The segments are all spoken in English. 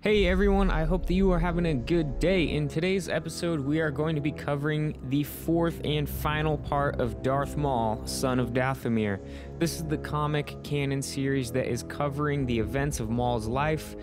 Hey everyone, I hope that you are having a good day. In today's episode, we are going to be covering the fourth and final part of Darth Maul, son of Dathomir. This is the comic canon series that is covering the events of Maul's life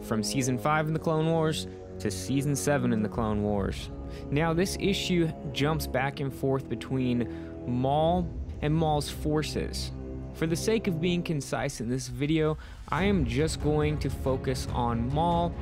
from Season 5 in the Clone Wars to Season 7 in the Clone Wars. Now, this issue jumps back and forth between Maul and Maul's forces. For the sake of being concise in this video, I am just going to focus on Maul,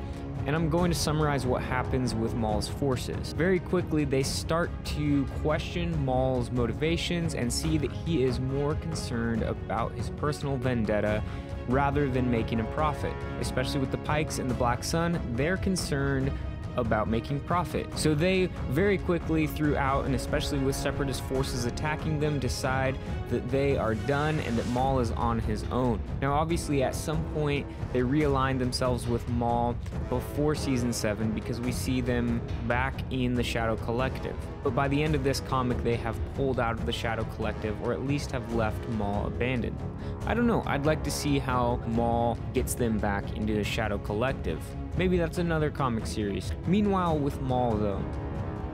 and I'm going to summarize what happens with Maul's forces. Very quickly, they start to question Maul's motivations and see that he is more concerned about his personal vendetta rather than making a profit. Especially with the Pikes and the Black Sun, they're concerned about making profit. So they very quickly throughout, and especially with Separatist forces attacking them, decide that they are done and that Maul is on his own. Now obviously at some point they realign themselves with Maul before Season 7 because we see them back in the Shadow Collective. But by the end of this comic they have pulled out of the Shadow Collective, or at least have left Maul abandoned. I don't know, I'd like to see how Maul gets them back into the Shadow Collective. Maybe that's another comic series. Meanwhile, with Maul though,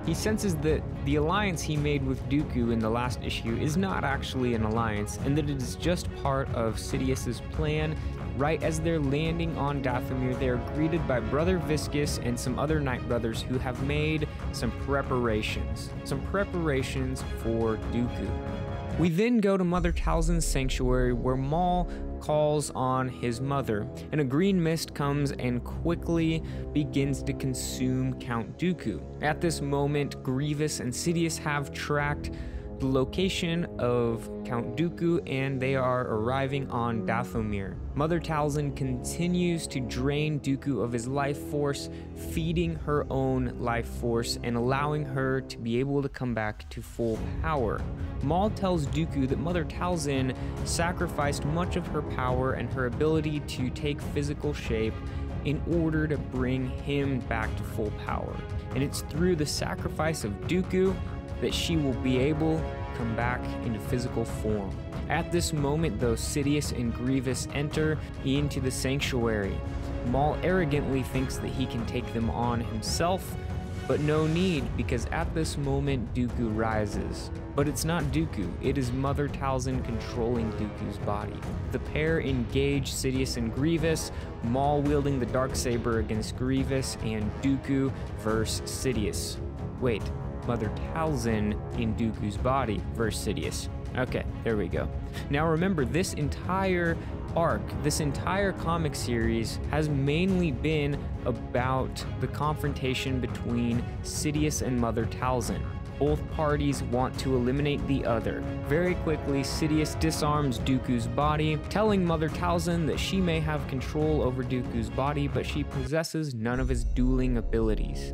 he senses that the alliance he made with Dooku in the last issue is not actually an alliance, and that it is just part of Sidious's plan. Right as they're landing on Dathomir, they are greeted by Brother Viscus and some other Night Brothers who have made some preparations for Dooku. We then go to Mother Talzin's sanctuary where Maul calls on his mother, and a green mist comes and quickly begins to consume Count Dooku. At this moment, Grievous and Sidious have tracked the location of Count Dooku and they are arriving on Dathomir. Mother Talzin continues to drain Dooku of his life force, feeding her own life force and allowing her to be able to come back to full power. Maul tells Dooku that Mother Talzin sacrificed much of her power and her ability to take physical shape in order to bring him back to full power. And it's through the sacrifice of Dooku that she will be able to come back into physical form. At this moment though, Sidious and Grievous enter into the sanctuary. Maul arrogantly thinks that he can take them on himself, but no need, because at this moment Dooku rises. But it's not Dooku, it is Mother Talzin controlling Dooku's body. The pair engage Sidious and Grievous, Maul wielding the Darksaber against Grievous, and Dooku versus Sidious. Wait, Mother Talzin in Dooku's body versus Sidious. Okay, there we go. Now remember, this entire arc, this entire comic series has mainly been about the confrontation between Sidious and Mother Talzin. Both parties want to eliminate the other. Very quickly, Sidious disarms Dooku's body, telling Mother Talzin that she may have control over Dooku's body, but she possesses none of his dueling abilities.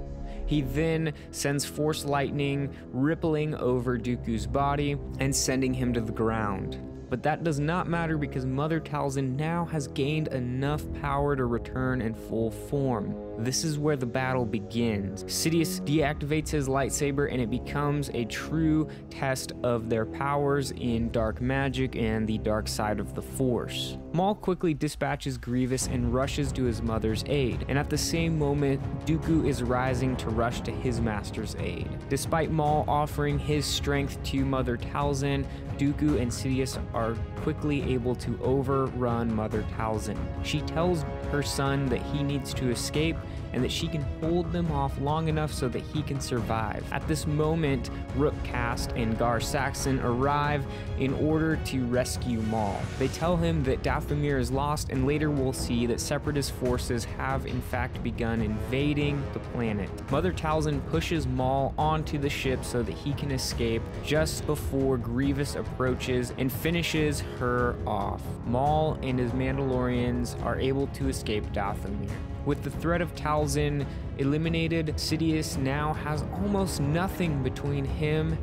He then sends Force Lightning rippling over Dooku's body and sending him to the ground. But that does not matter because Mother Talzin now has gained enough power to return in full form. This is where the battle begins. Sidious deactivates his lightsaber and it becomes a true test of their powers in dark magic and the dark side of the Force. Maul quickly dispatches Grievous and rushes to his mother's aid, and at the same moment, Dooku is rising to rush to his master's aid. Despite Maul offering his strength to Mother Talzin, Dooku and Sidious are quickly able to overrun Mother Talzin. She tells her son that he needs to escape and that she can hold them off long enough so that he can survive. At this moment, Rookcast and Gar Saxon arrive in order to rescue Maul. They tell him that Dathomir is lost, and later we'll see that Separatist forces have in fact begun invading the planet. Mother Talzin pushes Maul onto the ship so that he can escape just before Grievous approaches and finishes her off. Maul and his Mandalorians are able to escape Dathomir. With the threat of Talzin eliminated, Sidious now has almost nothing between him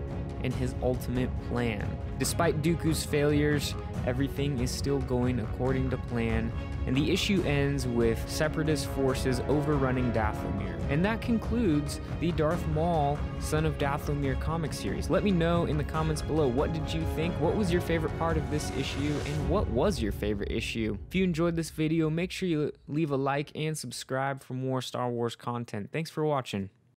and his ultimate plan. Despite Dooku's failures, everything is still going according to plan, and the issue ends with Separatist forces overrunning Dathomir. And that concludes the Darth Maul, Son of Dathomir comic series. Let me know in the comments below, what did you think? What was your favorite part of this issue, and what was your favorite issue? If you enjoyed this video, make sure you leave a like and subscribe for more Star Wars content. Thanks for watching.